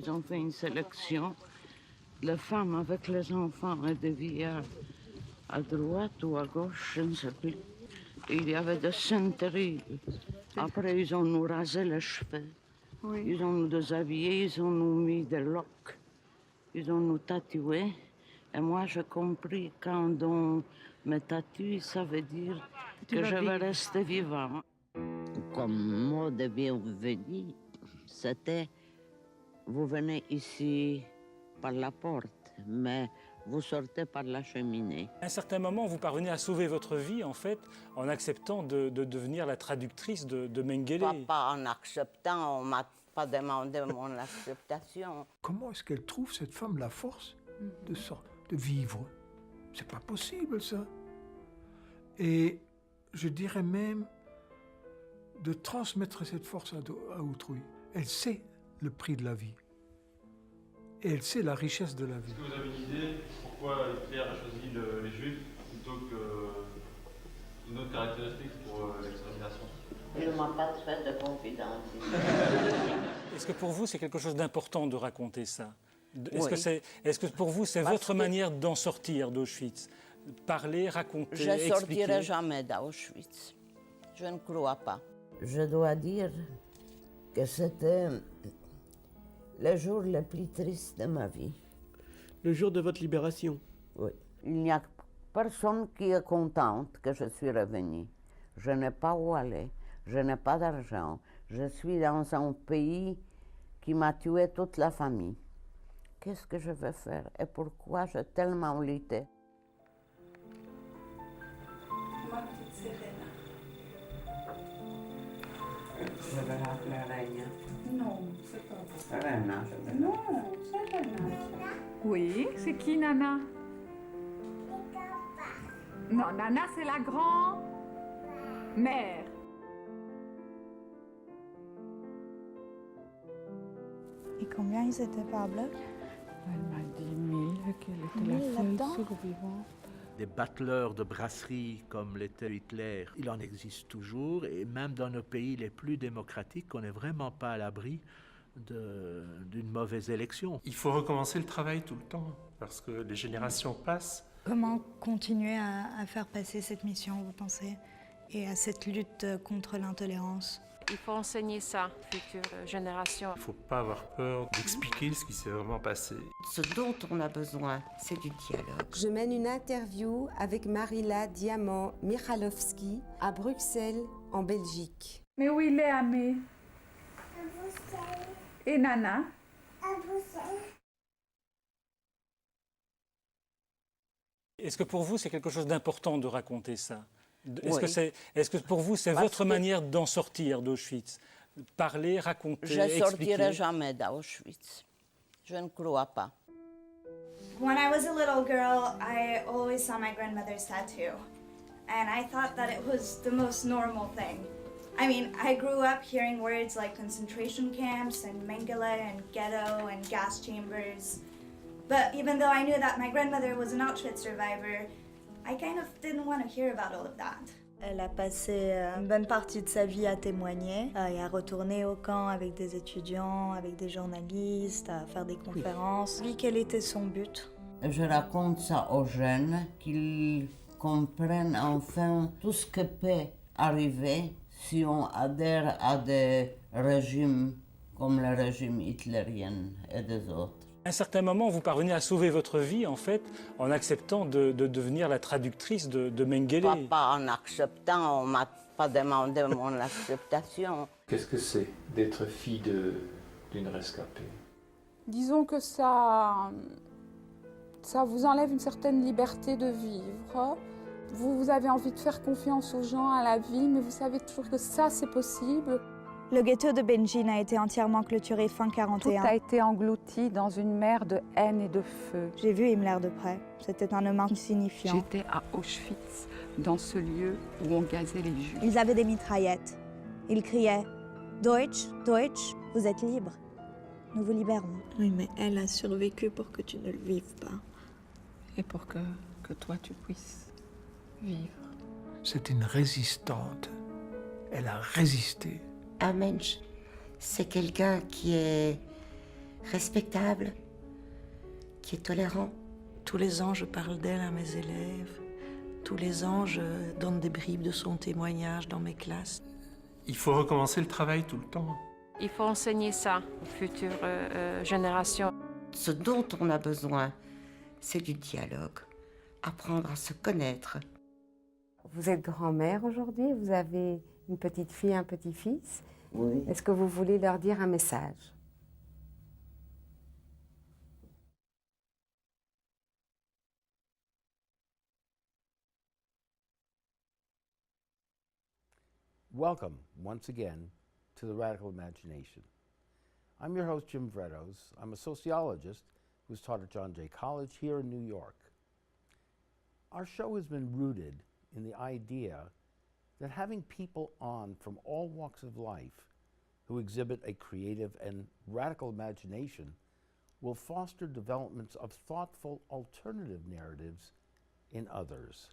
ils ont fait une sélection. Les femmes avec les enfants et des vieillards à droite ou à gauche, je ne sais plus. Il y avait des scènes terribles. Après, ils ont nous rasé les cheveux. Oui. Ils ont nous déshabillés, ils ont nous mis des locks. Ils ont nous tatoués. Et moi, j'ai compris quand on me tatue, ça veut dire que je vais rester vivant. Comme mot de bienvenue, c'était vous venez ici par la porte, mais vous sortez par la cheminée. À un certain moment, vous parvenez à sauver votre vie, en fait, en acceptant de devenir la traductrice de Mengele. Pas en acceptant, on ne m'a pas demandé mon acceptation. Comment est-ce qu'elle trouve, cette femme, la force de vivre? C'est pas possible, ça. Et je dirais même de transmettre cette force à autrui. Elle sait le prix de la vie. Et elle sait la richesse de la vie. Est-ce que vous avez une idée pourquoi Hitler a choisi les Juifs plutôt qu'une autre caractéristique pour l'extermination? Il ne m'a pas fait de confidence. Est-ce que pour vous, c'est quelque chose d'important de raconter ça? Est-ce Oui. que pour vous, c'est votre manière d'en sortir d'Auschwitz? Parler, raconter, expliquer? Je ne sortirai jamais d'Auschwitz. Je ne crois pas. Je dois dire que c'était le jour le plus triste de ma vie. Le jour de votre libération? Oui. Il n'y a personne qui est contente que je suis revenue. Je n'ai pas où aller, je n'ai pas d'argent. Je suis dans un pays qui m'a tué toute la famille. Qu'est-ce que je vais faire et pourquoi j'ai tellement lutté? Ma petite Serena. Je vais l'appeler Reina. Non, c'est pas vous. Reina, je vais. Non, c'est Nana. Oui, c'est qui Nana? Non, Nana, c'est la grand-mère. Et combien ils étaient par bloc? Elle m'a dit 1000, qu'elle était la seule survivante. Des battleurs de brasserie comme l'était Hitler, il en existe toujours, et même dans nos pays les plus démocratiques, on n'est vraiment pas à l'abri d'une mauvaise élection. Il faut recommencer le travail tout le temps, parce que les générations passent. Comment continuer à faire passer cette mission, vous pensez, et à cette lutte contre l'intolérance? Il faut enseigner ça aux futures générations. Il ne faut pas avoir peur d'expliquer ce qui s'est vraiment passé. Ce dont on a besoin, c'est du dialogue. Je mène une interview avec Maryla Michalowski-Dyamant à Bruxelles, en Belgique. Mais où il est, Amé? À Bruxelles. Et Nana? À Bruxelles. Est-ce que pour vous, c'est quelque chose d'important de raconter ça? Oui. Est-ce que pour vous, c'est votre manière d'en sortir d'Auschwitz? Parler, raconter, Je ne sortirai expliquer? jamais d'Auschwitz. Je ne crois pas. When I was a little girl, I always saw my grandmother's tattoo. And I thought that it was the most normal thing. I mean, I grew up hearing words like concentration camps and Mengele and ghetto and gas chambers. But even though I knew that my grandmother was an Auschwitz survivor, I kind of didn't want to hear about all of that. Elle a passé une bonne partie de sa vie à témoigner et à retourner au camp avec des étudiants, avec des journalistes, à faire des conférences. Oui. Quel était son but? Je raconte ça aux jeunes, qu'ils comprennent enfin tout ce qui peut arriver si on adhère à des régimes comme le régime hitlérien et des autres. À un certain moment, vous parvenez à sauver votre vie, en fait, en acceptant de devenir la traductrice de Mengele. Pas en acceptant, on ne m'a pas demandé mon acceptation. Qu'est-ce que c'est d'être fille d'une rescapée? Disons que ça vous enlève une certaine liberté de vivre. Vous avez envie de faire confiance aux gens, à la vie, mais vous savez toujours que ça, c'est possible. Le ghetto de Benjin a été entièrement clôturé fin 1941. Tout a été englouti dans une mer de haine et de feu. J'ai vu Himmler de près. C'était un homme insignifiant. J'étais à Auschwitz, dans ce lieu où on gazait les Juifs. Ils avaient des mitraillettes. Ils criaient « Deutsch, Deutsch, vous êtes libre. Nous vous libérons. » Oui, mais elle a survécu pour que tu ne le vives pas. Et pour que toi, tu puisses vivre. C'est une résistante. Elle a résisté. Un mensch, c'est quelqu'un qui est respectable, qui est tolérant. Tous les ans, je parle d'elle à mes élèves. Tous les ans, je donne des bribes de son témoignage dans mes classes. Il faut recommencer le travail tout le temps. Il faut enseigner ça aux futures générations. Ce dont on a besoin, c'est du dialogue, apprendre à se connaître. Vous êtes grand-mère aujourd'hui, vous avez une petite fille, un petit-fils. Oui. Est-ce que vous voulez leur dire un message? Welcome, once again, to the Radical Imagination. I'm your host, Jim Vredos. I'm a sociologist who's taught at John Jay College here in New York. Our show has been rooted in the idea that having people on from all walks of life who exhibit a creative and radical imagination will foster developments of thoughtful alternative narratives in others.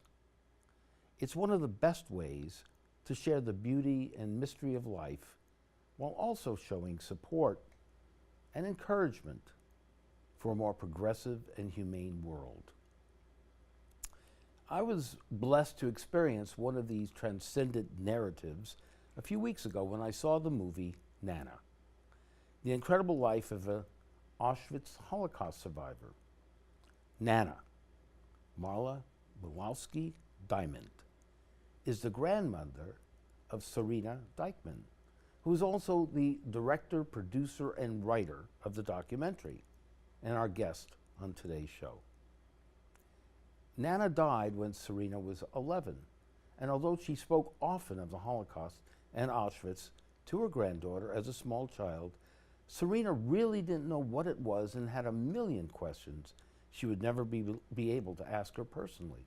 It's one of the best ways to share the beauty and mystery of life while also showing support and encouragement for a more progressive and humane world. I was blessed to experience one of these transcendent narratives a few weeks ago when I saw the movie Nana, the incredible life of an Auschwitz Holocaust survivor. Nana, Maryla Michalowski-Dyamant, is the grandmother of Serene Dykman, who is also the director, producer, and writer of the documentary, and our guest on today's show. Nana died when Serena was 11, and although she spoke often of the Holocaust and Auschwitz to her granddaughter as a small child, Serena really didn't know what it was and had a million questions she would never be able to ask her personally.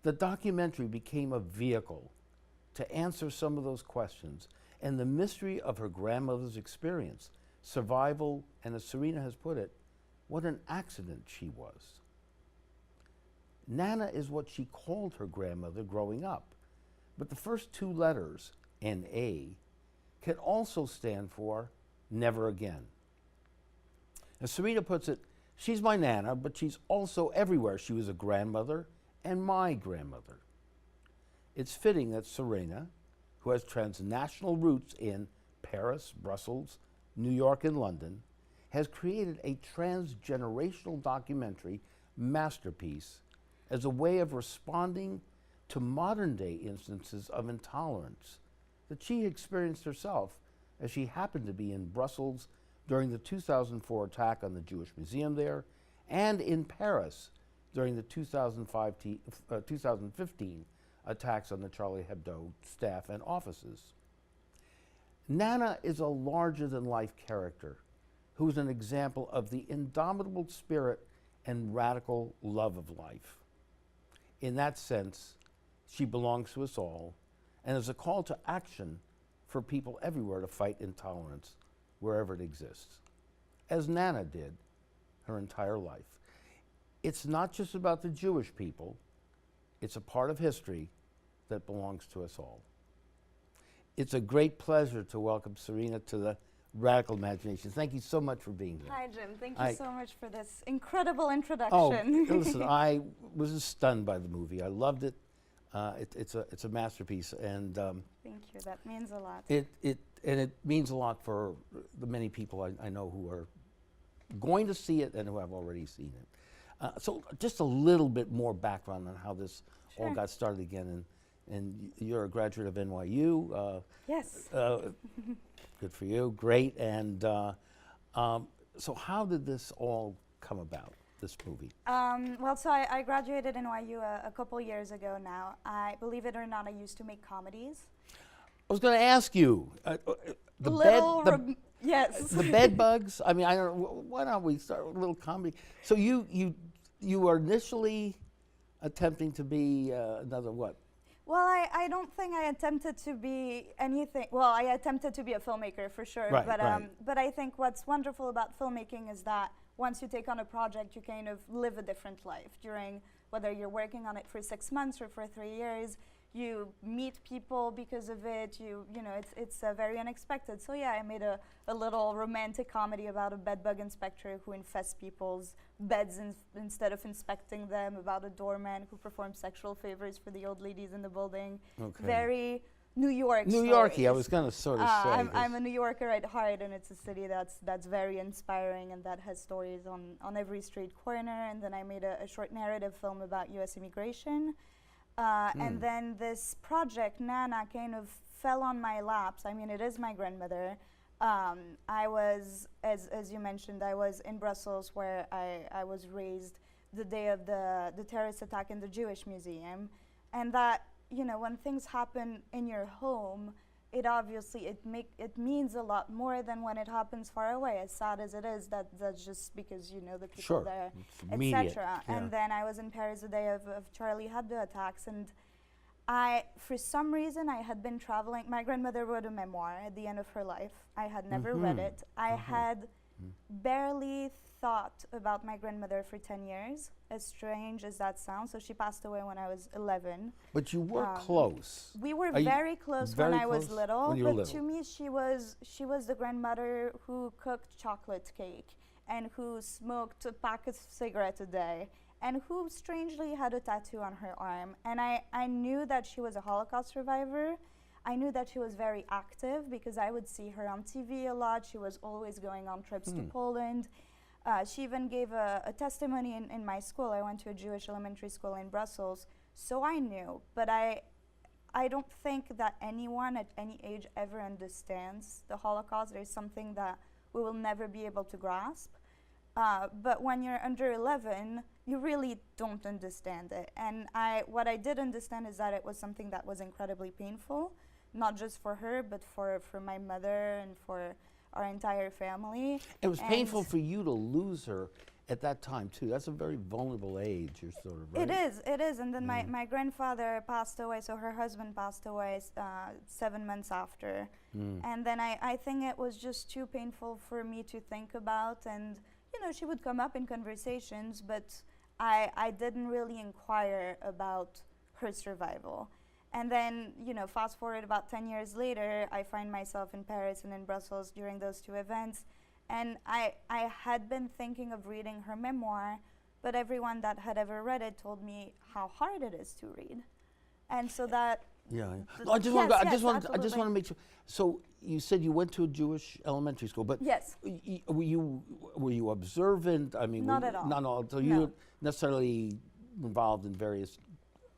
The documentary became a vehicle to answer some of those questions and the mystery of her grandmother's experience, survival, and as Serena has put it, what an accident she was. Nana is what she called her grandmother growing up, but the first two letters, N-A, can also stand for never again. As Serena puts it, she's my Nana, but she's also everywhere. She was a grandmother and my grandmother. It's fitting that Serena, who has transnational roots in Paris, Brussels, New York, and London, has created a transgenerational documentary masterpiece as a way of responding to modern-day instances of intolerance that she experienced herself as she happened to be in Brussels during the 2004 attack on the Jewish Museum there, and in Paris during the 2015 attacks on the Charlie Hebdo staff and offices. Nana is a larger-than-life character who is an example of the indomitable spirit and radical love of life. In that sense, she belongs to us all and is a call to action for people everywhere to fight intolerance wherever it exists, as Nana did her entire life. It's not just about the Jewish people, it's a part of history that belongs to us all. It's a great pleasure to welcome Serena to the Radical Imagination. Thank you so much for being here. Hi, Jim. Thank you so much for this incredible introduction. Oh, listen, I was just stunned by the movie. I loved it. It's a masterpiece, and thank you. That means a lot. It means a lot for the many people I know who are going to see it and who have already seen it. So just a little bit more background on how this all got started again. And you're a graduate of NYU. Yes. Good for you. Great. And so how did this all come about, this movie? Well, so I graduated NYU a couple years ago now. Believe it or not, I used to make comedies. I was going to ask you. Yes. The bed bugs. I mean, I don't know. Why don't we start with a little comedy? So you were initially attempting to be another what? Well, I don't think I attempted to be anything. Well, I attempted to be a filmmaker for sure. Right, but I think what's wonderful about filmmaking is that once you take on a project, you kind of live a different life during whether you're working on it for 6 months or for 3 years. you meet people because of it. You know, it's very unexpected. So yeah, I made a little romantic comedy about a bedbug inspector who infests people's beds instead of inspecting them, about a doorman who performs sexual favors for the old ladies in the building. Okay. Very New York New Yorkie, I was going to sort of say. I'm a New Yorker at heart, and it's a city that's very inspiring and that has stories on every street corner. And then I made a short narrative film about U.S. immigration. And then this project, Nana, kind of fell on my laps. I mean, it is my grandmother. I was, as you mentioned, I was in Brussels where I was raised the day of the terrorist attack in the Jewish Museum. And that, you know, when things happen in your home, it obviously, it means a lot more than when it happens far away. As sad as it is, that's just because you know the people there, etc. Yeah. And then I was in Paris the day of Charlie Hebdo attacks, and for some reason, I had been traveling. My grandmother wrote a memoir at the end of her life. I had never read it. I had barely thought about my grandmother for 10 years, as strange as that sounds. So she passed away when I was 11. But you were close. We were very close when I was little, when you were but little. to me she was the grandmother who cooked chocolate cake and who smoked a pack of cigarettes a day and who strangely had a tattoo on her arm. And I knew that she was a Holocaust survivor. I knew that she was very active because I would see her on TV a lot. She was always going on trips to Poland. She even gave a testimony in my school. I went to a Jewish elementary school in Brussels, so I knew. But I don't think that anyone at any age ever understands the Holocaust. There's something that we will never be able to grasp. But when you're under 11, you really don't understand it. And what I did understand is that it was something that was incredibly painful, not just for her, but for my mother and for our entire family. It was painful for you to lose her at that time, too. That's a very vulnerable age, you're sort of, right? It is. And then my grandfather passed away, so her husband passed away 7 months after. And then I think it was just too painful for me to think about. And, you know, she would come up in conversations, but I didn't really inquire about her survival. And then, you know, fast forward about 10 years later, I find myself in Paris and in Brussels during those two events. And I had been thinking of reading her memoir, but everyone that had ever read it told me how hard it is to read. And so that... Yeah. No, I just want to make sure. So you said you went to a Jewish elementary school, but yes. Were you observant? I mean, not at all. Not at all. So you weren't necessarily involved in various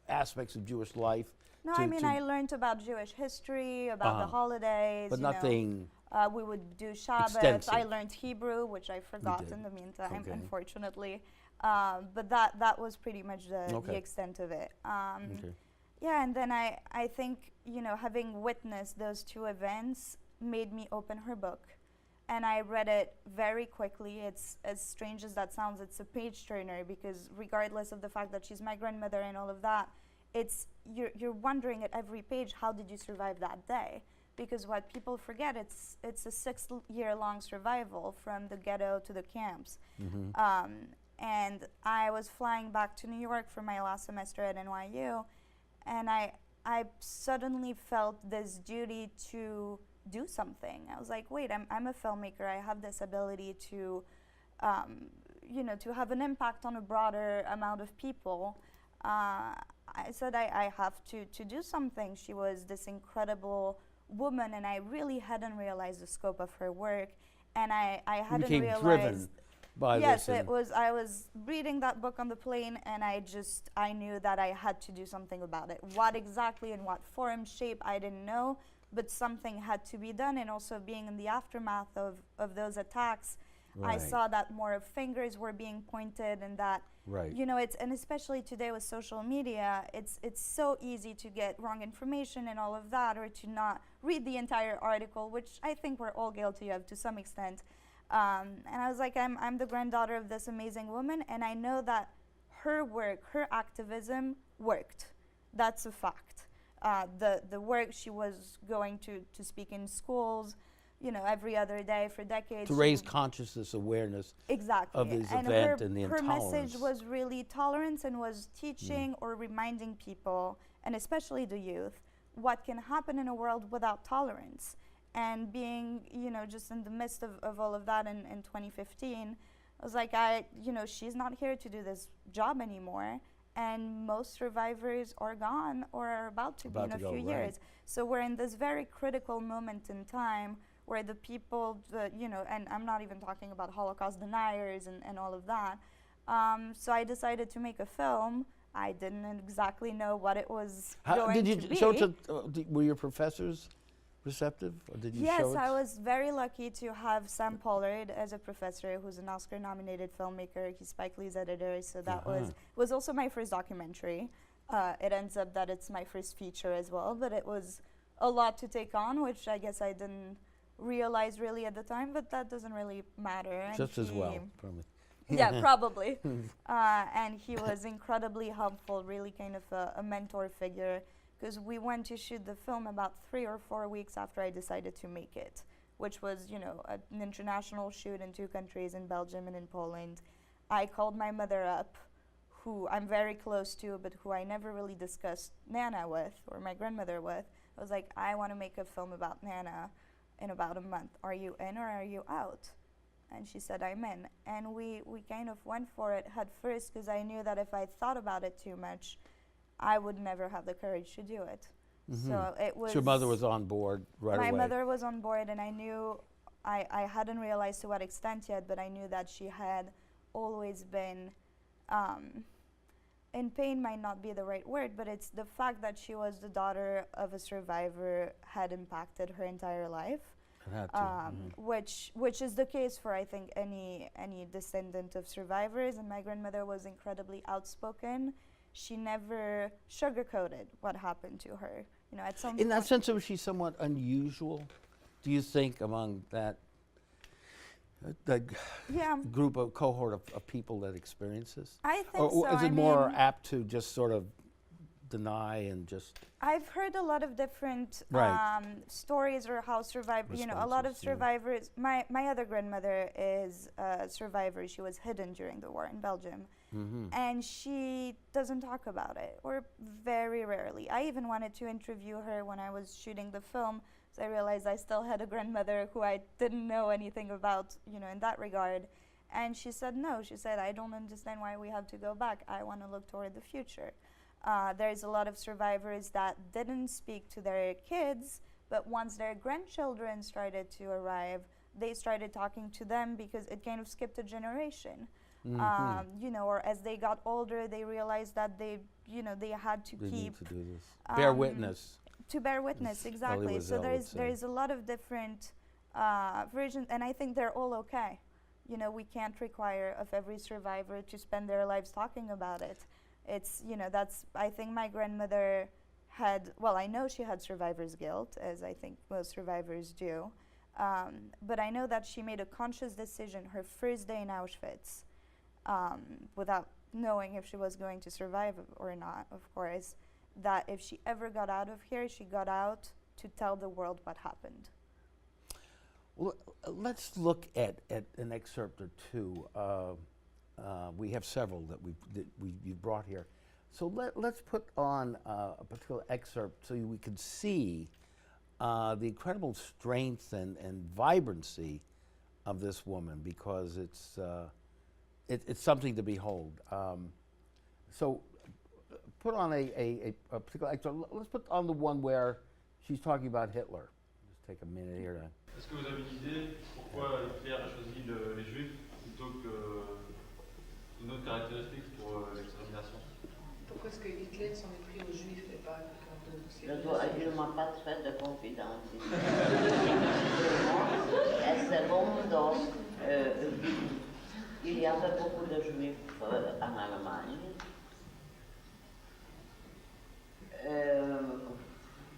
aspects of Jewish life? No, I mean, I learned about Jewish history, about the holidays. But nothing... we would do Shabbat. Extensive. I learned Hebrew, which I forgot in the meantime, unfortunately. But that was pretty much the extent of it. Yeah, and then I think, you know, having witnessed those two events made me open her book. And I read it very quickly. It's as strange as that sounds, it's a page turner, because regardless of the fact that she's my grandmother and all of that, you're wondering at every page, how did you survive that day? Because what people forget, it's a 6-year-long survival from the ghetto to the camps. And I was flying back to New York for my last semester at NYU, and I suddenly felt this duty to do something. I was like, wait, I'm a filmmaker. I have this ability to, you know, to have an impact on a broader amount of people. I said I have to do something. She was this incredible woman, and I really hadn't realized the scope of her work, and I hadn't realized. Driven by yes, this. It was. I was reading that book on the plane, and I knew that I had to do something about it. What exactly, in what form, shape, I didn't know, but something had to be done. And also being in the aftermath of those attacks, I saw that more fingers were being pointed, and that you know, and especially today with social media, it's so easy to get wrong information and all of that, or to not read the entire article, which I think we're all guilty of to some extent. And I was like, I'm the granddaughter of this amazing woman, and I know that her work, her activism worked. That's a fact. The work, she was going to speak in schools, you know, every other day for decades. To raise consciousness, awareness of this event and the intolerance. Her message was really tolerance, and was teaching or reminding people and especially the youth, what can happen in a world without tolerance. And being, just in the midst of all of that in 2015, I was like, she's not here to do this job anymore. And most survivors are gone or are about to be in a few years. So we're in this very critical moment in time where the people, and I'm not even talking about Holocaust deniers and all of that. So I decided to make a film. I didn't exactly know what it was going to be. Did you show it to, were your professors receptive, or did you show it? Yes, I was very lucky to have Sam Pollard as a professor, who's an Oscar-nominated filmmaker. He's Spike Lee's editor, so that was also my first documentary. It ends up that it's my first feature as well, but it was a lot to take on, which I guess I didn't realize really at the time, but that doesn't really matter. Just as well, probably. Yeah, probably. And he was incredibly helpful, really kind of a mentor figure, because we went to shoot the film about 3 or 4 weeks after I decided to make it, which was, an international shoot in 2 countries, in Belgium and in Poland. I called my mother up, who I'm very close to, but who I never really discussed Nana with, or my grandmother with. I was like, I want to make a film about Nana in about a month. Are you in or are you out? And she said, I'm in. And we kind of went for it head first, because I knew that if I thought about it too much, I would never have the courage to do it. So it was... So your mother was on board right away? My mother was on board, and I knew, I hadn't realized to what extent yet, but I knew that she had always been, in pain might not be the right word, but it's the fact that she was the daughter of a survivor had impacted her entire life. It had to. Which is the case for, I think, any descendant of survivors. And my grandmother was incredibly outspoken. She never sugarcoated what happened to her. At some In that sense, was she somewhat unusual, do you think, among that group of cohort of people that experience this? I think or so. Is it more apt to just sort of deny and just... I've heard a lot of different stories, or how survivors, a lot of survivors. My other grandmother is a survivor. She was hidden during the war in Belgium. And she doesn't talk about it, or very rarely. I even wanted to interview her when I was shooting the film, so I realized I still had a grandmother who I didn't know anything about, in that regard. And she said no. She said, I don't understand why we have to go back. I want to look toward the future. There's a lot of survivors that didn't speak to their kids, but once their grandchildren started to arrive, they started talking to them, because it kind of skipped a generation. Or as they got older, they realized that they had to They keep... need to do this. Bear witness. To bear witness, exactly. So there's a lot of different versions, and I think they're all okay. We can't require of every survivor to spend their lives talking about it. It's, I think my grandmother had, well, I know she had survivor's guilt, as I think most survivors do. But I know that she made a conscious decision her first day in Auschwitz, without knowing if she was going to survive or not, of course, that if she ever got out of here, she got out to tell the world what happened. Well, let's look at an excerpt or two. We have several that you've brought here. So let's put on a particular excerpt so we can see the incredible strength and vibrancy of this woman, because it's something to behold. So put on a particular excerpt. Let's put on the one where she's talking about Hitler. Just take a minute here to... Est-ce que vous avez une idée pourquoi Hitler a choisi les Juifs plutôt qu'une autre caractéristique pour l'extermination? Pourquoi est-ce que Hitler s'en est pris aux Juifs et pas à quelqu'un d'autre? Je ne m'en pas fait de confidence. Esse mundo, il y avait beaucoup de Juifs en Allemagne.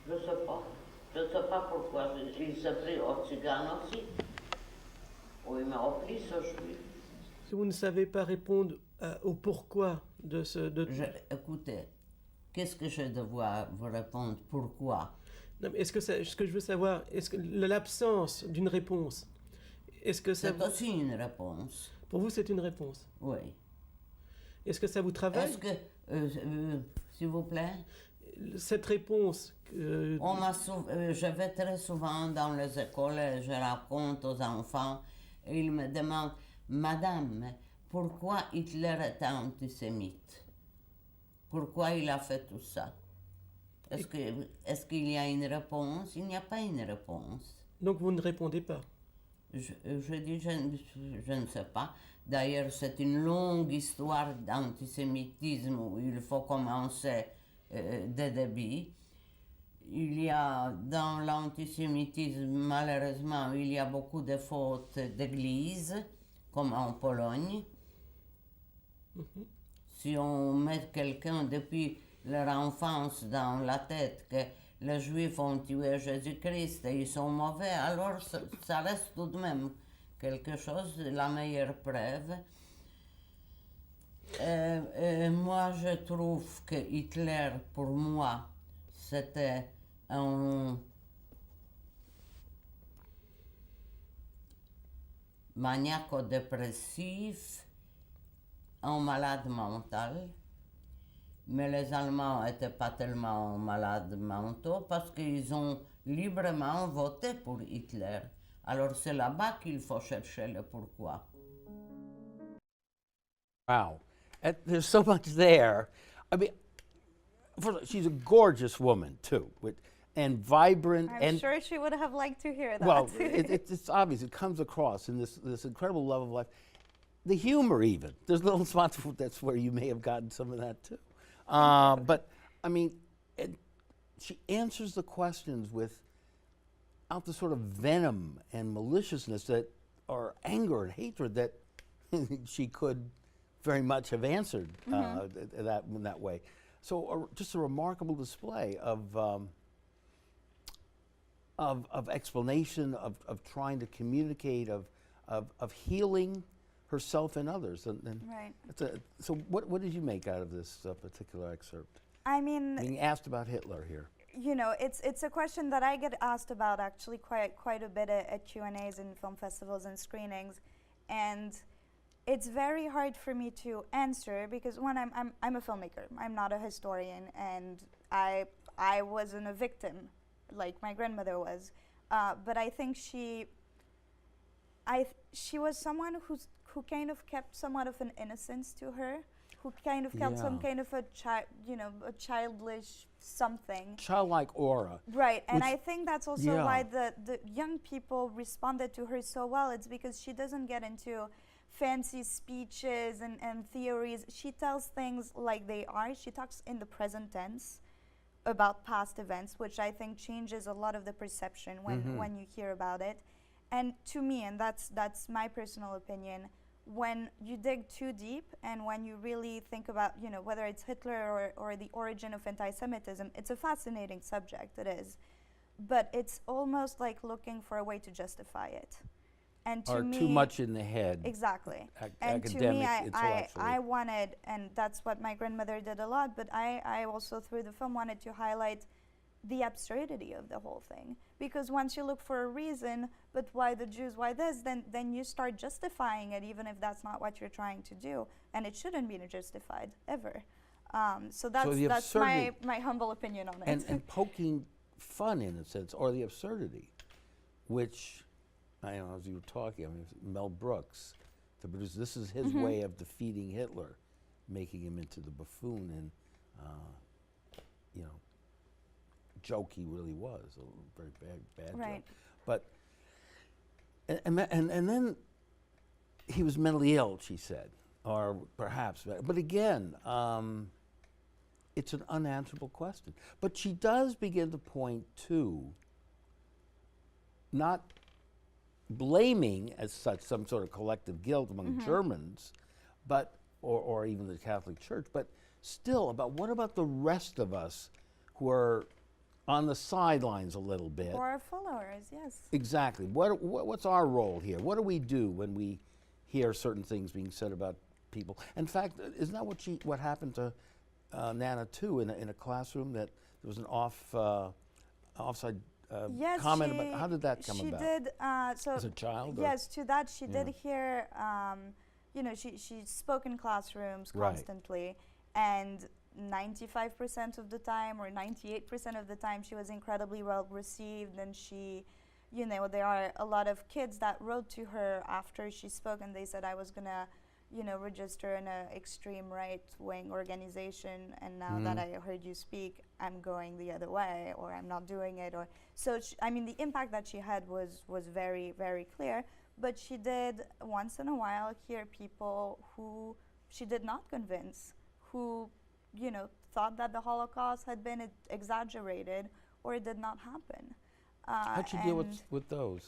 Je ne sais pas pourquoi. Il s'est pris aux Tziganes aussi. Oui, mais au plus aux Juifs. Si vous ne savez pas répondre au pourquoi de ce... Écoutez, qu'est-ce que je dois vous répondre? Pourquoi? Non, mais ce que je veux savoir, est-ce que l'absence d'une réponse, est-ce que ça... C'est aussi une réponse. Pour vous, c'est une réponse? Oui. Est-ce que ça vous travaille? Est-ce que... s'il vous plaît? cette réponse... Je vais très souvent dans les écoles et je raconte aux enfants et ils me demandent « Madame, pourquoi Hitler était antisémite? Pourquoi il a fait tout ça ?» Est-ce qu'il y a une réponse? Il n'y a pas une réponse. Donc vous ne répondez pas? Je dis, je ne sais pas. D'ailleurs, c'est une longue histoire d'antisémitisme où il faut commencer dès le début. Il y a, dans l'antisémitisme, malheureusement, il y a beaucoup de fautes d'église, comme en Pologne. Si on met quelqu'un depuis leur enfance dans la tête que les Juifs ont tué Jésus-Christ et ils sont mauvais, alors ça reste tout de même quelque chose, la meilleure preuve. Moi, je trouve que Hitler, pour moi, c'était un maniaco-dépressif, un malade mental. Mais les Allemands n'étaient pas tellement malades mentaux parce qu'ils ont librement voté pour Hitler. Alors c'est là-bas qu'il faut chercher le pourquoi. Wow. There's so much there. I mean, she's a gorgeous woman, too, and vibrant. I'm sure she would have liked to hear that. Well, it's obvious. It comes across in this incredible love of life. The humor, even. There's little spots that's where you may have gotten some of that, too. But, I mean, she answers the questions without the sort of venom and maliciousness or anger and hatred that she could very much have answered in that way. So just a remarkable display of explanation, of trying to communicate, of healing herself and others. Right. So what did you make out of this particular excerpt? I mean, being asked about Hitler here. You know, it's a question that I get asked about actually quite a bit at Q&As and film festivals and screenings, and it's very hard for me to answer because one, I'm a filmmaker. I'm not a historian, and I wasn't a victim like my grandmother was, but I think she was someone who kind of kept somewhat of an innocence to her, who kind of kept some kind of a childish something. Childlike aura. Right, and I think that's also why the young people responded to her so well. It's because she doesn't get into fancy speeches and theories. She tells things like they are. She talks in the present tense about past events, which I think changes a lot of the perception when you hear about it. And to me, and that's my personal opinion, when you dig too deep and when you really think about, you know, whether it's Hitler or the origin of anti-Semitism, it's a fascinating subject, it is. But it's almost like looking for a way to justify it. And to me, too much in the head. Exactly. And to me, I wanted, and that's what my grandmother did a lot, but I also, through the film, wanted to highlight the absurdity of the whole thing. Because once you look for a reason, but why the Jews, why this, then you start justifying it, even if that's not what you're trying to do. And it shouldn't be justified, ever. So that's my humble opinion on it. And poking fun, in a sense, or the absurdity, which, I know, as you were talking, I mean, Mel Brooks, to produce, this is his way of defeating Hitler, making him into the buffoon and, you know, joke he really was, a very bad joke. But, and then he was mentally ill, she said, or perhaps, but again, it's an unanswerable question. But she does begin to point to not blaming as such some sort of collective guilt among Germans, but or even the Catholic Church, but still about what about the rest of us who are on the sidelines a little bit. Or our followers, yes. Exactly. What's our role here? What do we do when we hear certain things being said about people? In fact, isn't that what happened to Nana too in a classroom, that there was an offside comment about? How did that come about? She did. So as a child? Yes, to that she did hear. You know, she spoke in classrooms constantly, and 95% of the time or 98% of the time she was incredibly well received, and she, you know, there are a lot of kids that wrote to her after she spoke and they said, I was gonna, you know, register in an extreme right-wing organization, and now that I heard you speak, I'm going the other way, or I'm not doing it. Or so I mean, the impact that she had was very, very clear. But she did once in a while hear people who she did not convince, who, you know, thought that the Holocaust had been exaggerated or it did not happen. How'd you deal with those?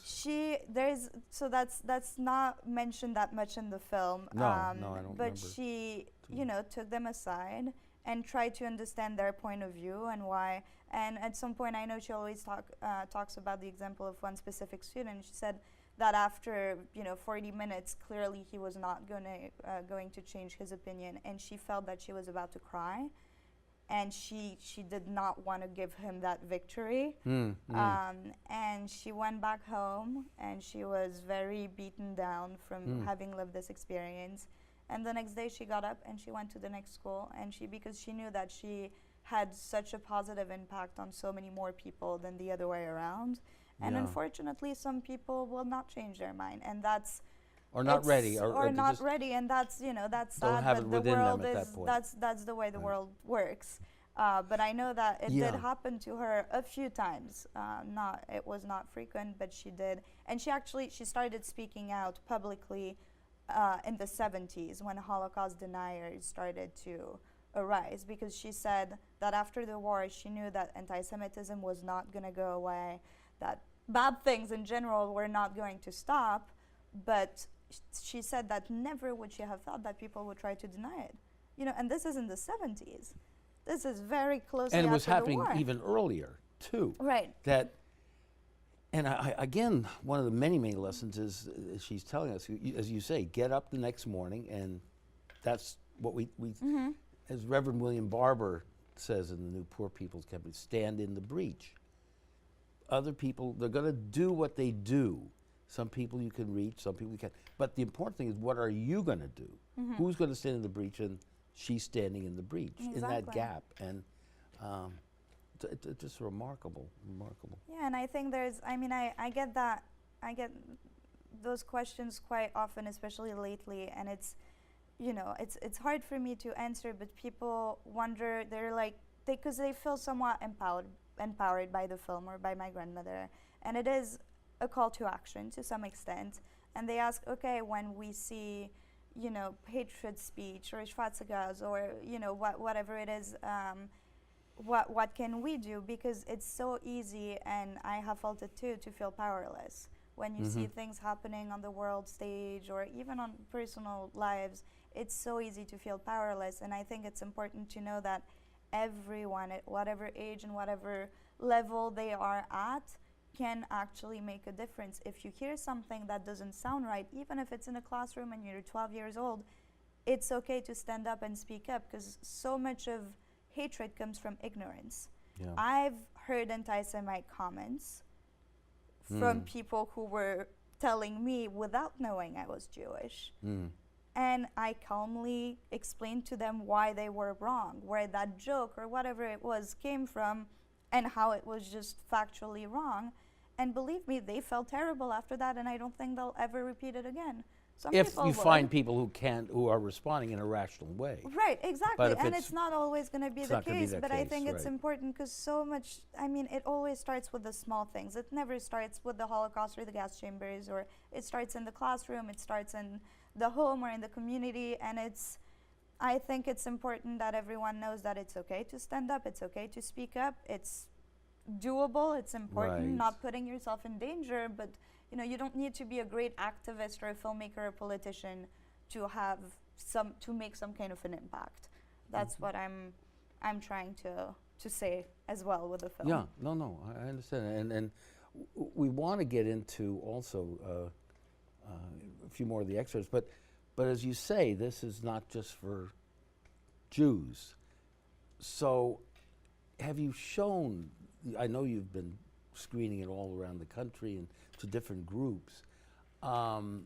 That's not mentioned that much in the film. No, I don't But remember. she, you know, took them aside and tried to understand their point of view and why. And at some point, I know she always talks about the example of one specific student. She said that after, you know, 40 minutes, clearly he was not going to change his opinion, and she felt that she was about to cry. And she did not want to give him that victory. And she went back home, and she was very beaten down from having lived this experience. And the next day she got up and she went to the next school, and because she knew that she had such a positive impact on so many more people than the other way around. And unfortunately, some people will not change their mind, and that's or not ready, or not ready, and that's, you know, that's sad. Have but it the within world them at is that point. that's the way the world works. But I know that it did happen to her a few times. It was not frequent, but she did, and she started speaking out publicly in the 70s when Holocaust deniers started to arise, because she said that after the war she knew that anti-Semitism was not going to go away, that bad things in general were not going to stop, but she said that never would she have thought that people would try to deny it. You know, and this is in the 70s. This is very closely and it was after the happening war. even earlier too. Right. And again, one of the many lessons is she's telling us, as you say, get up the next morning, and that's what we as Reverend William Barber says in the New Poor People's Campaign, stand in the breach. Other people, they're going to do what they do. Some people you can reach, some people you can't. But the important thing is, what are you going to do? Who's going to stand in the breach? And she's standing in the breach, in that gap. And it's just remarkable. Yeah, and I think I get that. I get those questions quite often, especially lately, and it's, you know, it's hard for me to answer, but people wonder, they're like, because they feel somewhat empowered by the film or by my grandmother, and it is a call to action to some extent, and they ask, okay, when we see, you know, hatred speech or schwarzegas or, you know, whatever it is, what can we do? Because it's so easy, and I have felt it too, to feel powerless when you see things happening on the world stage or even on personal lives. It's so easy to feel powerless, and I think it's important to know that everyone at whatever age and whatever level they are at can actually make a difference. If you hear something that doesn't sound right, even if it's in a classroom and you're 12 years old, it's okay to stand up and speak up, because so much of hatred comes from ignorance. I've heard anti-Semite comments from people who were telling me without knowing I was Jewish. And I calmly explained to them why they were wrong, where that joke or whatever it was came from, and how it was just factually wrong. And believe me, they felt terrible after that, and I don't think they'll ever repeat it again. If you find people who are responding in a rational way. Right, exactly. And it's not always going to be the case, but I think it's right. important, because so much, I mean, it always starts with the small things. It never starts with the Holocaust or the gas chambers, or it starts in the classroom, it starts in the home or in the community, and I think it's important that everyone knows that it's okay to stand up, it's okay to speak up, it's doable, it's important, not putting yourself in danger, but you know, you don't need to be a great activist or a filmmaker or a politician to make some kind of an impact. That's what I'm trying to say as well with the film. Yeah, no, I understand, and we want to get into also a few more of the excerpts, but as you say, this is not just for Jews. So, have you shown? I know you've been screening it all around the country and to different groups. Tell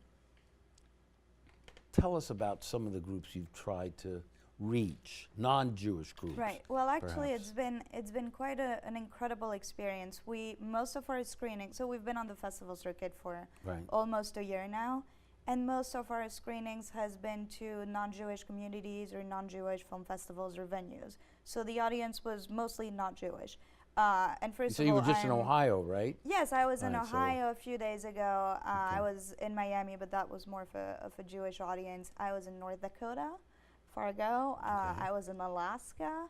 us about some of the groups you've tried to reach non-Jewish groups? Right. Well, actually, perhaps? it's been quite an incredible experience. Most of our screenings. So we've been on the festival circuit for Right. almost a year now, and most of our screenings has been to non-Jewish communities or non-Jewish film festivals or venues. So the audience was mostly not Jewish. And first So of you all, were just in Ohio, right? Yes, I was in Right, so- Ohio a few days ago. I was in Miami, but that was more of a Jewish audience. I was in North Dakota, Fargo. I was in Alaska.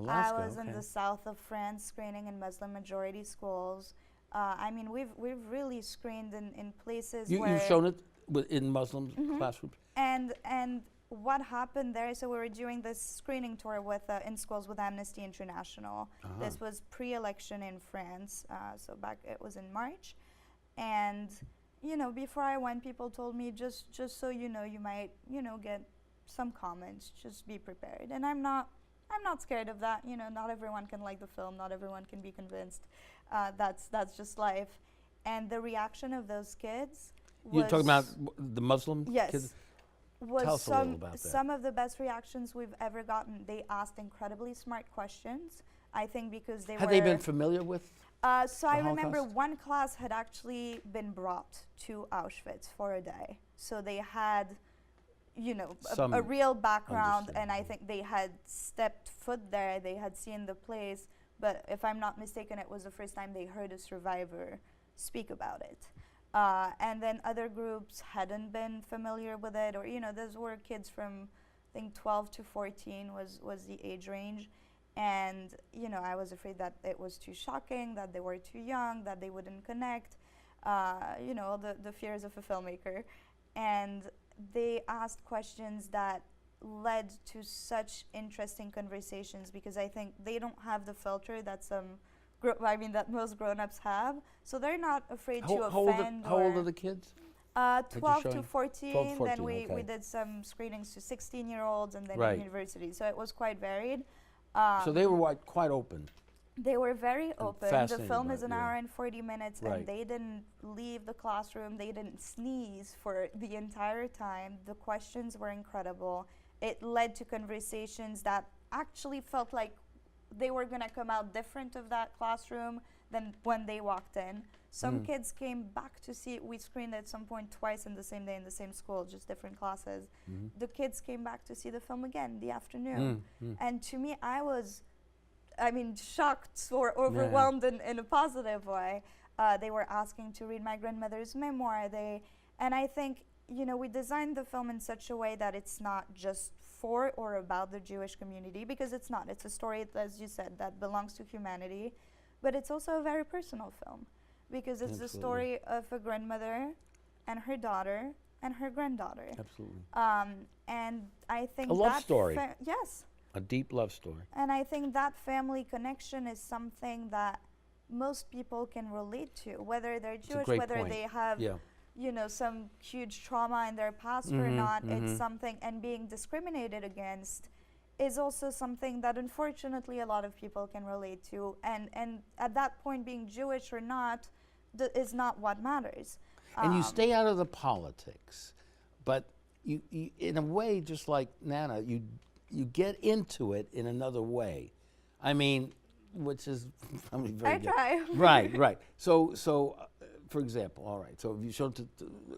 I was in okay. the south of France screening in Muslim majority schools. I mean, we've really screened in places where You've shown it in Muslim Mhm. classrooms? And what happened there, so we were doing this screening tour with in schools with Amnesty International. This was pre-election in France, so back it was in March. And you know, before I went, people told me just so you know, you might, you know, get some comments, just be prepared. And I'm not scared of that. You know, not everyone can like the film, not everyone can be convinced. That's just life. And the reaction of those kids was, You're talking about the Muslim yes, kids? was Tell us a little about that. some of the best reactions we've ever gotten. They asked incredibly smart questions, I think, because they Had were... they been familiar with So I the remember Holocaust? one class had actually been brought to Auschwitz for a day. So they had, you know, Some a real background, understanding. and I think they had stepped foot there, they had seen the place, but if I'm not mistaken, it was the first time they heard a survivor speak about it. And then other groups hadn't been familiar with it, or, you know, those were kids from, I think 12 to 14 was the age range. And, you know, I was afraid that it was too shocking, that they were too young, that they wouldn't connect, you know, the fears of a filmmaker. And they asked questions that led to such interesting conversations, because I think they don't have the filter that that most grown-ups have. So they're not afraid to offend. How old are the kids? 12 to 14, 12 to 14, then we okay. did some screenings to 16-year-olds, and then Right. in university. So it was quite varied. So they were quite open. They were very open. The fascinated film by is it, an yeah. hour and 40 minutes, Right. and they didn't leave the classroom. They didn't sneeze for the entire time. The questions were incredible. It led to conversations that actually felt like they were going to come out different of that classroom than when they walked in. Some kids came back to see it. We screened at some point twice in the same day in the same school, just different classes. The kids came back to see the film again the afternoon. And to me, I was, shocked or overwhelmed in a positive way. They were asking to read my grandmother's memoir. And I think, you know, we designed the film in such a way that it's not just for or about the Jewish community, because it's not. It's a story, as you said, that belongs to humanity. But it's also a very personal film, because it's the story of a grandmother and her daughter and her granddaughter. Absolutely. And I think A love story. Yes. A deep love story. And I think that family connection is something that most people can relate to, whether they're Jewish, whether point. they have, you know, some huge trauma in their past or not. It's something, and being discriminated against is also something that unfortunately a lot of people can relate to. And at that point, being Jewish or not is not what matters. And you stay out of the politics, but you in a way, just like Nana, you get into it in another way. I mean, which is very I good. try. Right. So for example, all right. So if you showed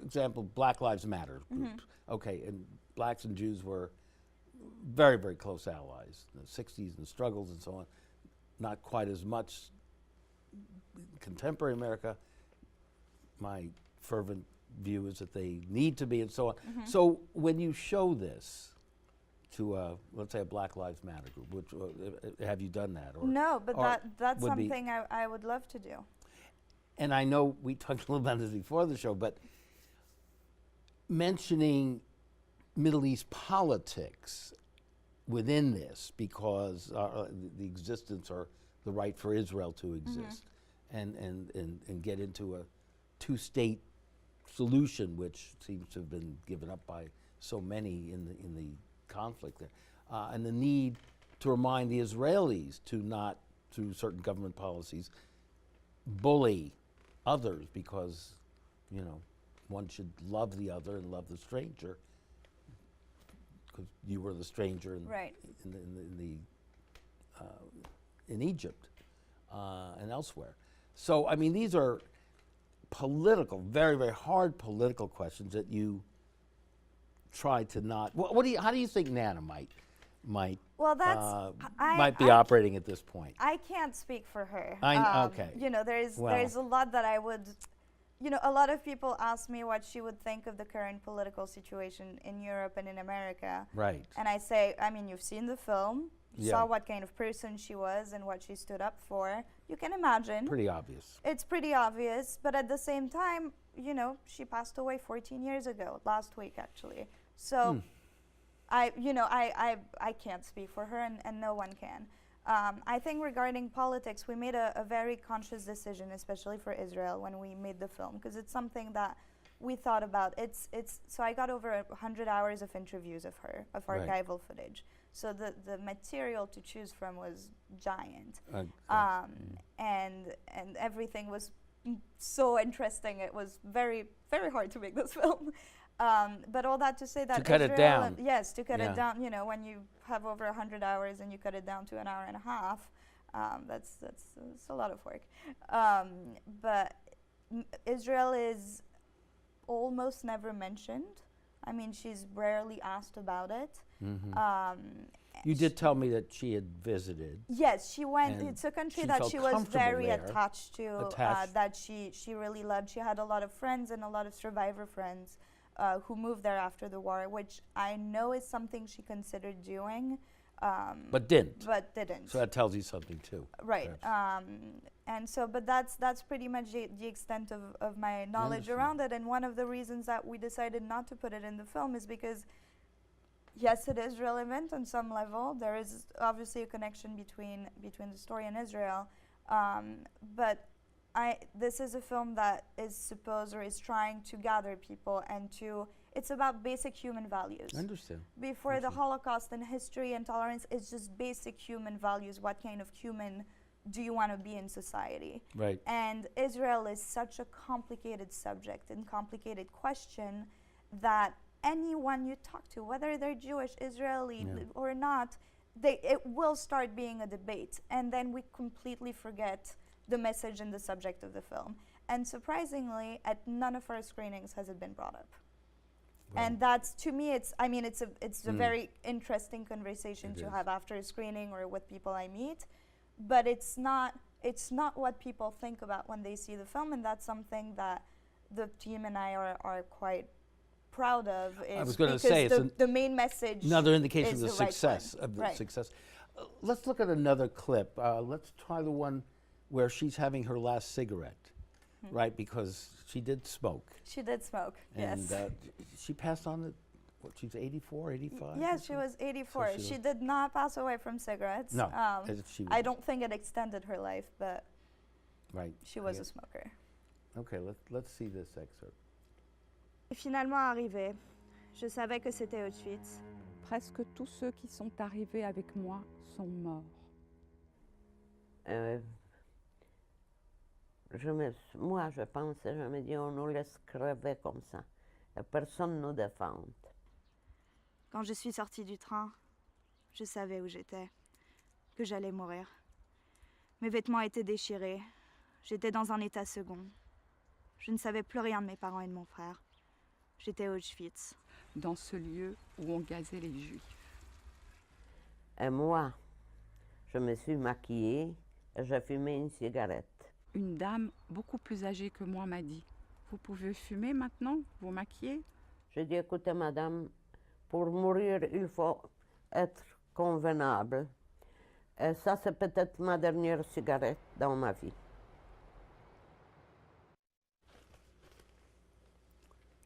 example, Black Lives Matter groups. Okay, and blacks and Jews were very, very close allies in the 60s and the struggles and so on. Not quite as much contemporary America. My fervent view is that they need to be, and so on. So when you show this to, let's say, a Black Lives Matter group, which have you done that? Or, no, but that's would be- something I would love to do. And I know we talked a little about this before the show, but mentioning Middle East politics within this, because the existence or the right for Israel to exist, and get into a two-state solution, which seems to have been given up by so many in the conflict there, and the need to remind the Israelis to not, through certain government policies, bully others, because, you know, one should love the other and love the stranger. because you were the stranger in, Right. in Egypt and elsewhere. So, I mean, these are political, very, very hard political questions that you try to not. How do you think Nana might Well, that's might be operating at this point? I can't speak for her. Okay. You know, there's a lot that I would. You know, a lot of people ask me what she would think of the current political situation in Europe and in America. Right. And I say, I mean, you've seen the film, you Yeah. saw what kind of person she was and what she stood up for. You can imagine. Pretty obvious. It's pretty obvious, but at the same time, you know, she passed away 14 years ago, last week actually. So I can't speak for her, and no one can. I think regarding politics, we made a very conscious decision, especially for Israel, when we made the film, because it's something that we thought about. So I got over 100 hours of interviews of her, of archival footage. So the material to choose from was giant, and everything was so interesting. It was very, very hard to make this film. But all that to say that to cut it down. Yes, to cut it down. You know, when you have over 100 hours and you cut it down to an hour and a half, that's a lot of work. But Israel is almost never mentioned. I mean, she's rarely asked about it. You did tell me that she had visited. Yes, she went. It's a country that she was very attached to, that she really loved. She had a lot of friends and a lot of survivor friends who moved there after the war, which I know is something she considered doing. But didn't. But didn't. So that tells you something too. Right. And so, but that's pretty much the extent of my knowledge around it. And one of the reasons that we decided not to put it in the film is because, yes, it is relevant on some level. There is obviously a connection between the story and Israel, but this is a film that is supposed or is trying to gather people and it's about basic human values. I understand. Before the Holocaust and history and tolerance, it's just basic human values. What kind of human do you want to be in society? Right. And Israel is such a complicated subject and complicated question that anyone you talk to, whether they're Jewish, Israeli or not, it will start being a debate. And then we completely forget the message and the subject of the film. And surprisingly, at none of our screenings has it been brought up. Right. And that's, to me, it's a very interesting conversation to have after a screening or with people I meet. But it's not what people think about when they see the film, and that's something that the team and I are quite proud of. I was going to say it's the main message. Another indication of the right success of the success. Let's look at another clip. Let's try the one where she's having her last cigarette, right? Because she did smoke. She did smoke. And yes. She passed on it. What, she's 84, 85? Yes, she was 84. So she did not pass away from cigarettes. No, I don't think it extended her life, but she was a smoker. Okay, let's see this excerpt. Finalement arrivé, je savais que c'était Auschwitz. Presque tous ceux qui sont arrivés avec moi sont morts. Moi, je pense, je me dis, on nous laisse crever comme ça. Et personne ne nous défend. Quand je suis sortie du train, je savais où j'étais, que j'allais mourir. Mes vêtements étaient déchirés, j'étais dans un état second. Je ne savais plus rien de mes parents et de mon frère. J'étais à Auschwitz. Dans ce lieu où on gazait les Juifs. Et moi, je me suis maquillée et j'ai fumé une cigarette. Une dame beaucoup plus âgée que moi m'a dit, vous pouvez fumer maintenant, vous maquiller? J'ai dit, écoutez madame, pour mourir, il faut être convenable. Et ça, c'est peut-être ma dernière cigarette dans ma vie.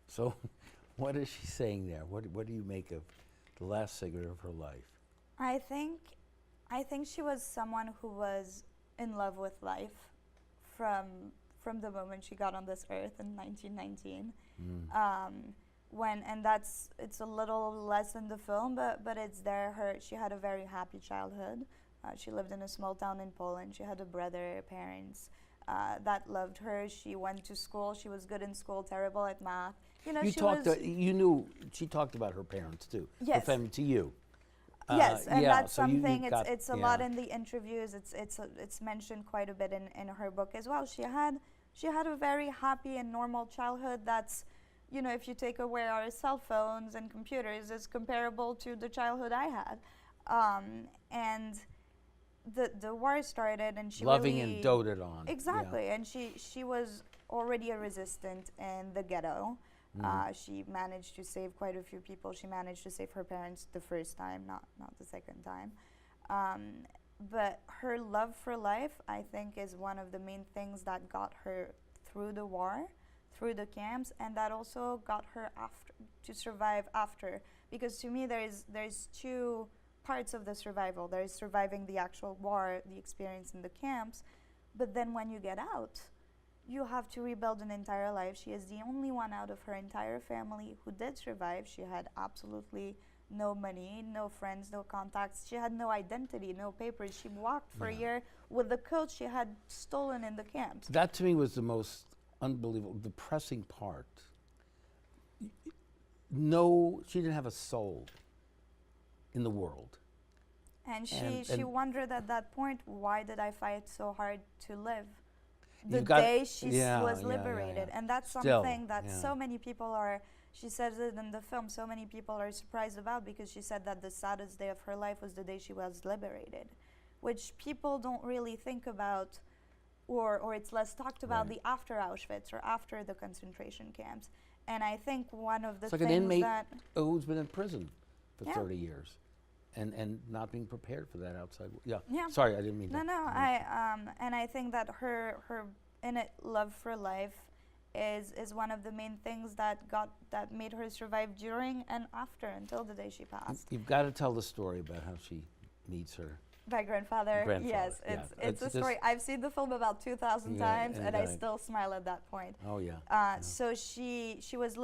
So, what is she saying there? What do you make of the last cigarette of her life? I think she was someone who was in love with life from the moment she got on this earth in 1919. It's a little less in the film, but it's there. She had a very happy childhood. She lived in a small town in Poland. She had a brother, parents. that loved her. She went to school. She was good in school, terrible at math. You know, You knew she talked about her parents too. Yes. Her family to you. Yes, and that's so you something. got, It's a lot in the interviews. It's mentioned quite a bit in her book as well. She had a very happy and normal childhood. That's, you know, if you take away our cell phones and computers, is comparable to the childhood I had. And the war started, and she loving really, and doted on. Exactly, yeah. and she was already a resistant in the ghetto. She managed to save quite a few people. She managed to save her parents the first time, not the second time. But her love for life, I think, is one of the main things that got her through the war, through the camps, and that also got her to survive after. Because to me, there's two parts of the survival. There is surviving the actual war, the experience in the camps, but then when you get out, you have to rebuild an entire life. She is the only one out of her entire family who did survive. She had absolutely no money, no friends, no contacts. She had no identity, no papers. She walked for a year with the coat she had stolen in the camps. That to me was the most unbelievable, depressing part. No, she didn't have a soul in the world. And she wondered at that point, why did I fight so hard to live? The day she was liberated. And that's something that so many people are, she says it in the film, so many people are surprised about, because she said that the saddest day of her life was the day she was liberated, which people don't really think about, or it's less talked about the after Auschwitz or after the concentration camps. And I think one of the it's like things an inmate that who's been in prison for 30 years. And not being prepared for that outside. Yeah. Sorry, I didn't mean that. No. And I think that her innate love for life is one of the main things that made her survive during and after, until the day she passed. You've got to tell the story about how she meets her. My grandfather. Yes, it's a story. I've seen the film about 2,000 times, and I still smile at that point. Oh yeah. So she was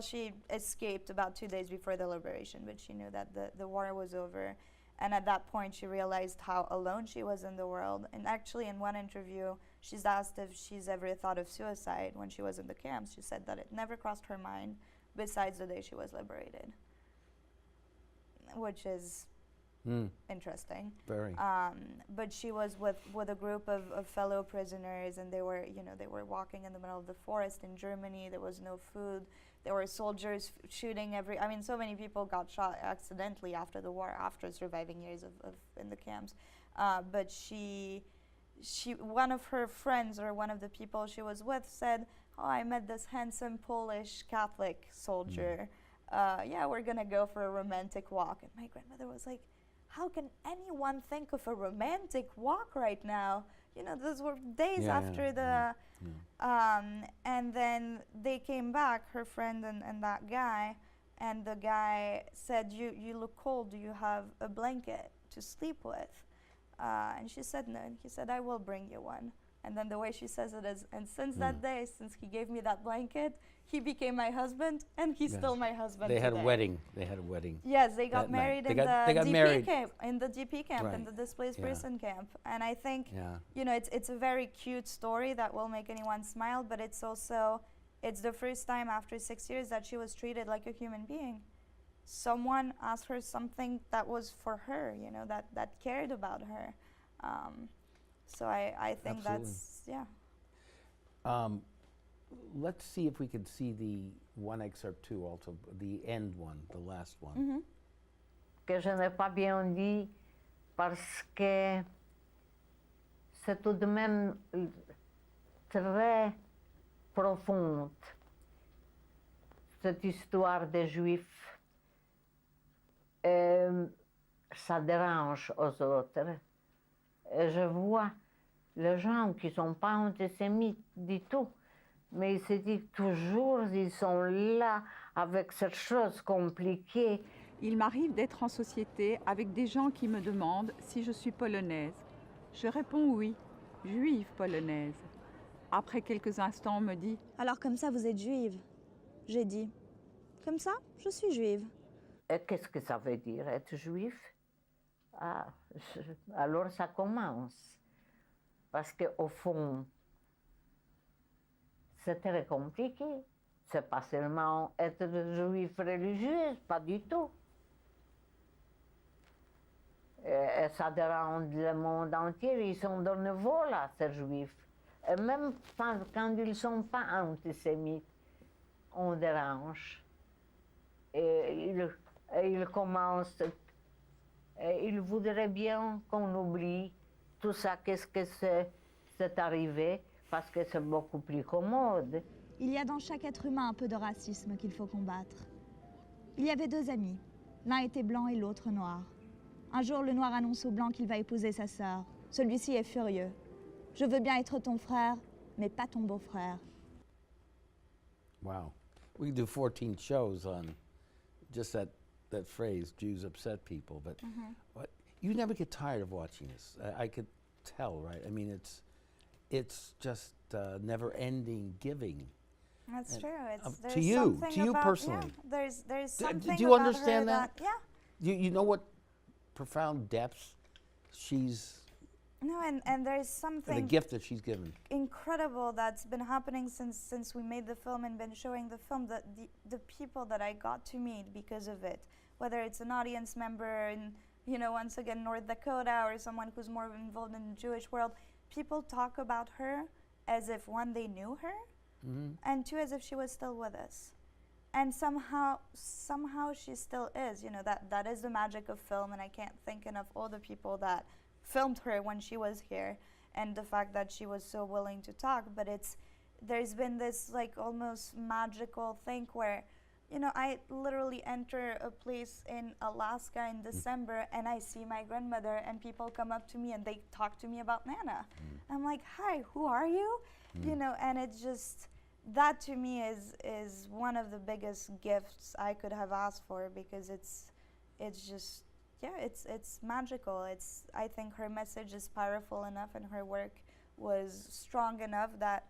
she escaped about 2 days before the liberation, but she knew that the war was over, and at that point she realized how alone she was in the world. And actually, in one interview, she's asked if she's ever thought of suicide when she was in the camps. She said that it never crossed her mind, besides the day she was liberated, which is interesting. Very. But she was with a group of fellow prisoners, and they were walking in the middle of the forest in Germany. There was no food. There were soldiers shooting so many people got shot accidentally after the war, after surviving years of in the camps. But she one of her friends, or one of the people she was with, said, "Oh, I met this handsome Polish Catholic soldier. We're gonna go for a romantic walk." And my grandmother was like, how can anyone think of a romantic walk right now? You know, those were days after the... and then they came back, her friend and that guy, and the guy said, you look cold, do you have a blanket to sleep with? And she said no, and he said, I will bring you one. And then the way she says it is, and since that day, since he gave me that blanket, he became my husband, and he's still my husband They had today. a wedding. They had a wedding. Yes, they got married in the DP camp, in Right. the displaced person camp. And I think, you know, it's a very cute story that will make anyone smile, but it's also, it's the first time after 6 years that she was treated like a human being. Someone asked her something that was for her, you know, that cared about her. So I think that's, let's see if we can see the one excerpt too, also the end one, the last one. Que je n'ai pas bien dit parce que c'est tout de même très profonde, cette histoire des Juifs. Ça dérange aux autres. Et je vois les gens qui ne sont pas antisémites du tout, mais ils se disent toujours, ils sont là avec cette chose compliquée. Il m'arrive d'être en société avec des gens qui me demandent si je suis polonaise. Je réponds oui, juive polonaise. Après quelques instants, on me dit « Alors comme ça, vous êtes juive ?» J'ai dit « Comme ça, je suis juive. » Et qu'est-ce que ça veut dire, être juif? Alors ça commence. Parce qu'au fond, c'est très compliqué. C'est pas seulement être juif religieux, pas du tout. Et ça dérange le monde entier, ils sont de nouveau là, ces juifs. Et même quand ils ne sont pas antisémites, on dérange. Et ils commencent, et ils voudraient bien qu'on oublie tout ça, qu'est-ce que c'est arrivé, parce que c'est beaucoup plus commode. Il y a dans chaque être humain un peu de racisme qu'il faut combattre. Il y avait deux amis. L'un était blanc et l'autre noir. Un jour, le noir annonce au blanc qu'il va épouser sa sœur. Celui-ci est furieux. « Je veux bien être ton frère, mais pas ton beau-frère. » Wow. We could do 14 shows on just that phrase, Jews upset people, but what, you never get tired of watching this. I could tell, right? I mean, it's just never-ending giving. That's true. To you personally. Yeah, there's something do you about understand her that? Yeah. You know what profound depths she's... No, and there's something... The gift that she's given. Incredible that's been happening since we made the film and been showing the film, that the people that I got to meet because of it, whether it's an audience member in, once again, North Dakota, or someone who's more involved in the Jewish world, people talk about her as if, one, they knew her, and two, as if she was still with us. And somehow she still is. That is the magic of film, and I can't think enough all the people that filmed her when she was here, and the fact that she was so willing to talk. But there's been this almost magical thing where, I literally enter a place in Alaska in December and I see my grandmother, and people come up to me and they talk to me about Nana. I'm like, hi, who are you? And it's just, that to me is one of the biggest gifts I could have asked for, because it's just, it's magical. I think her message is powerful enough and her work was strong enough that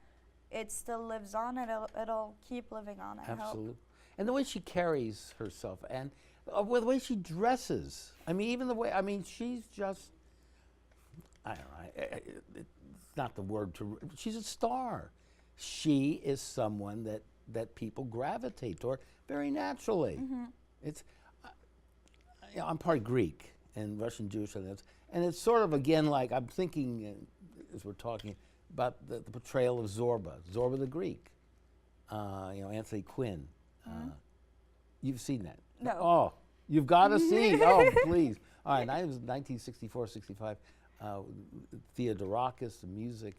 it still lives on, and it'll keep living on, I Absolutely. hope. And the way she carries herself, and the way she dresses. I mean, even the way, she's just, I don't know, it's not the word to, she's a star. She is someone that people gravitate toward very naturally. It's, I'm part Greek and Russian Jewish, and it's sort of, again, like I'm thinking as we're talking about the portrayal of Zorba the Greek, Anthony Quinn. You've seen that? No. Oh, you've got to see. Oh, please. All right, it was 1964, 65. Theodorakis, the music,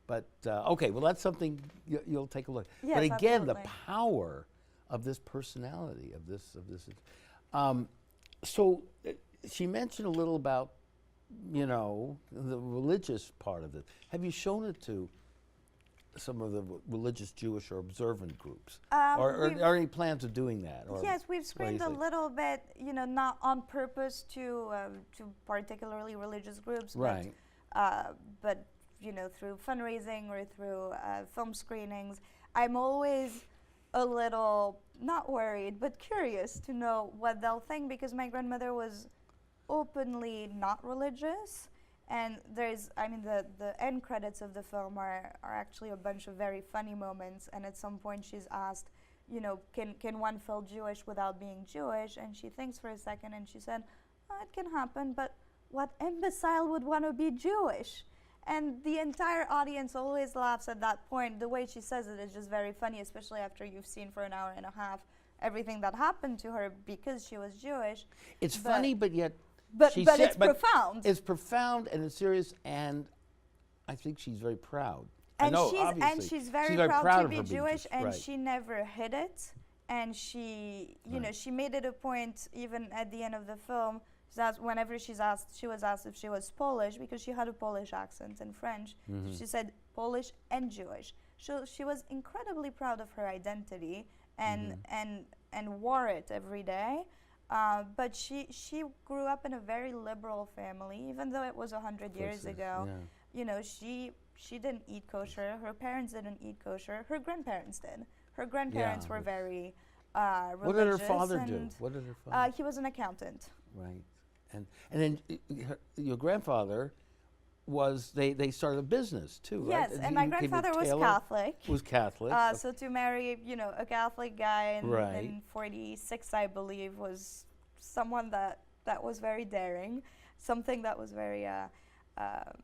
but okay. Well, that's something you'll take a look. Yes, but again, absolutely. the power of this personality of this. So she mentioned a little about, the religious part of it. Have you shown it to some of the religious Jewish or observant groups? Or are any plans of doing that? Or yes, we've screened a little bit, not on purpose to particularly religious groups, right. but through fundraising or through film screenings. I'm always a little, not worried, but curious to know what they'll think, because my grandmother was openly not religious. And there's, the end credits of the film are actually a bunch of very funny moments. And at some point she's asked, can one feel Jewish without being Jewish? And she thinks for a second and she said, it can happen, but what imbecile would want to be Jewish? And the entire audience always laughs at that point. The way she says it is just very funny, especially after you've seen for an hour and a half everything that happened to her because she was Jewish. It's funny, but yet... But it's profound. It's profound and it's serious, and I think she's very proud. And I know, she's very proud to be Jewish, and right. she never hid it. And she, she made it a point, even at the end of the film, whenever she was asked if she was Polish, because she had a Polish accent in French. She said Polish and Jewish. She was incredibly proud of her identity and wore it every day. But she grew up in a very liberal family, even though it was 100 years ago. Yeah. She didn't eat kosher. Her parents didn't eat kosher. Her grandparents did. Her grandparents were very religious. What did her father do? He was an accountant. Right. And then your grandfather was they started a business too, right? Yes, and my He became a grandfather was tailor? Catholic. Was Catholic. So to marry, you know, a Catholic guy in, Right. in 46, I believe, was someone that was very daring, something that was very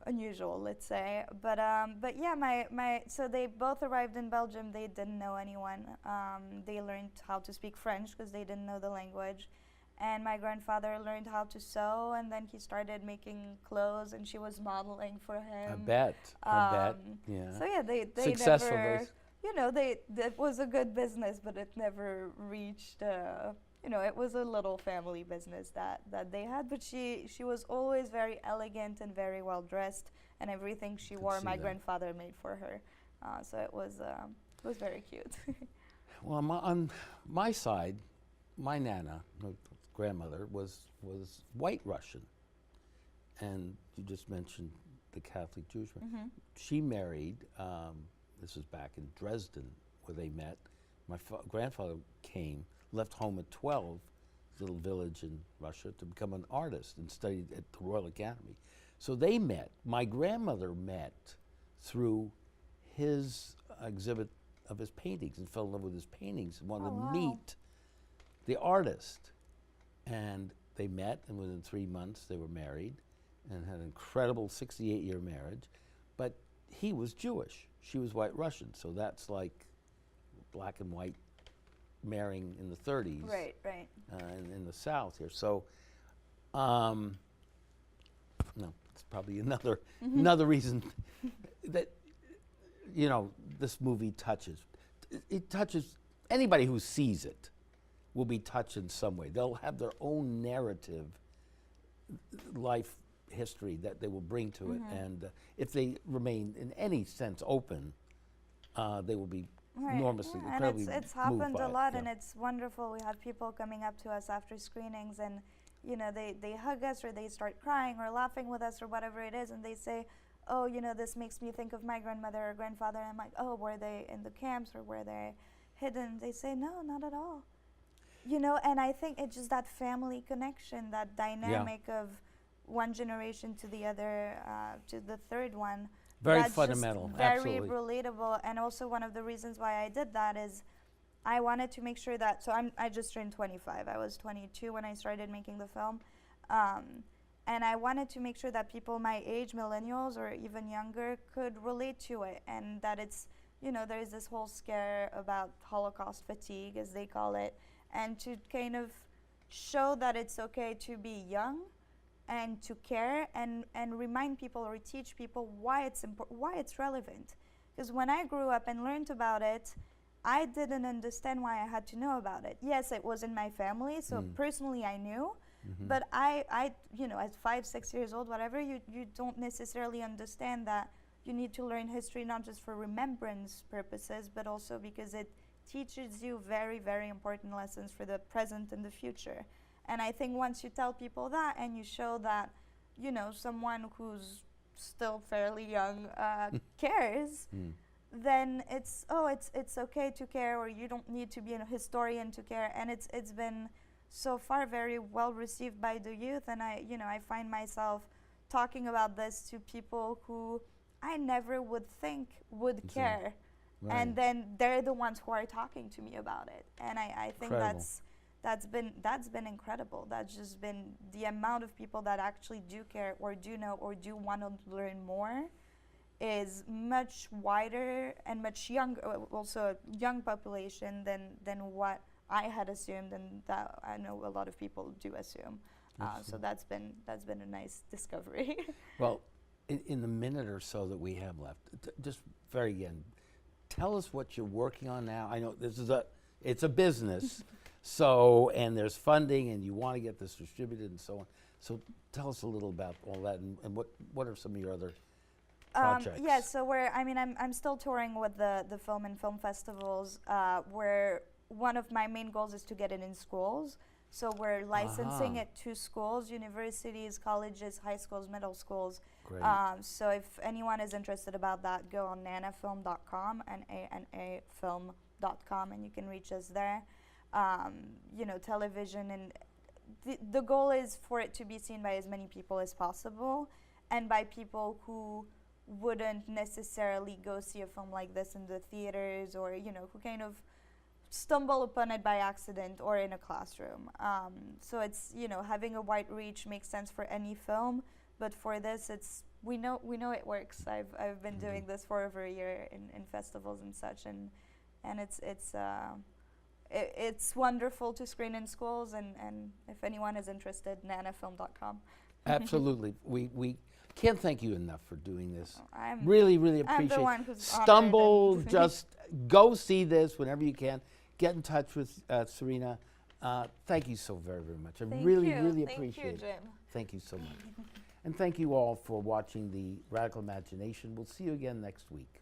unusual, let's say. But yeah, so they both arrived in Belgium. They didn't know anyone. They learned how to speak French because they didn't know the language. And my grandfather learned how to sew, and then he started making clothes, and she was modeling for him. I bet. Yeah. So yeah, they Successful. never, you know, it was a good business, but it never reached. You know, it was a little family business that they had. But she was always very elegant and very well dressed, and everything she wore, my grandfather made for her. So it was very cute. Well, on my side, my Nana, grandmother, was white Russian, and you just mentioned the Catholic Jewish. She married. This was back in Dresden where they met. My grandfather came, left home at 12, little village in Russia, to become an artist and studied at the Royal Academy. So they met. My grandmother met through his exhibit of his paintings and fell in love with his paintings and wanted to meet the artist. And they met, and within 3 months they were married and had an incredible 68-year marriage. But he was Jewish. She was white Russian. So that's like black and white marrying in the 30s. Right. In the South here. So, no, it's probably another reason that, you know, this movie touches. It touches anybody who sees it. Will be touched in some way. They'll have their own narrative, life history that they will bring to it, and if they remain in any sense open, they will be enormously, incredibly and it's happened a lot, yeah. and it's wonderful. We have people coming up to us after screenings, and you know, they hug us, or they start crying or laughing with us, or whatever it is, and they say, "Oh, you know, this makes me think of my grandmother or grandfather." And I'm like, "Oh, were they in the camps or were they hidden?" They say, "No, not at all." You know, and I think it's just that family connection, that dynamic of one generation to the other, to the third one. Very that's fundamental, just very absolutely. relatable. And also one of the reasons why I did that is I wanted to make sure that, so I just turned 25. I was 22 when I started making the film. And I wanted to make sure that people my age, millennials or even younger, could relate to it. And that it's, you know, there's this whole scare about Holocaust fatigue, as they call it. And to kind of show that it's okay to be young and to care, and remind people or teach people why it's why it's relevant. Because when I grew up and learned about it, I didn't understand why I had to know about it. Yes, it was in my family, so personally I knew, but I, you know, at 5, 6 years old, whatever, you don't necessarily understand that you need to learn history not just for remembrance purposes, but also because it teaches you very, very important lessons for the present and the future. And I think once you tell people that and you show that, you know, someone who's still fairly young cares, then it's okay to care, or you don't need to be a historian to care. And it's been so far very well received by the youth, and I find myself talking about this to people who I never would think would care. Right. And then they're the ones who are talking to me about it, and I think that's been incredible. That's just been the amount of people that actually do care or do know or do want to learn more is much wider and much younger, also a young population than what I had assumed, and that I know a lot of people do assume. So that's been a nice discovery. Well, in the minute or so that we have left, just very again. Tell us what you're working on now. I know it's a business, so, and there's funding, and you want to get this distributed and so on. So tell us a little about all that, and what are some of your other projects? Yeah, so I'm still touring with the film and film festivals, where one of my main goals is to get it in schools. So we're licensing it to schools, universities, colleges, high schools, middle schools. Great. So if anyone is interested about that, go on nanafilm.com, nanafilm.com, and you can reach us there. You know, television, and the goal is for it to be seen by as many people as possible. and by people who wouldn't necessarily go see a film like this in the theaters, or who kind of stumble upon it by accident or in a classroom. So it's having a wide reach makes sense for any film, but for this we know it works. I've been doing this for over a year in festivals and such, and it's wonderful to screen in schools, and if anyone is interested, nanafilm.com. Absolutely. We can't thank you enough for doing this. I'm really the appreciate one it. who's Stumble, honored. just go see this whenever you can. Get in touch with Serena. Thank you so very much. I really appreciate it. Jim. Thank you so much. And thank you all for watching the Radical Imagination. We'll see you again next week.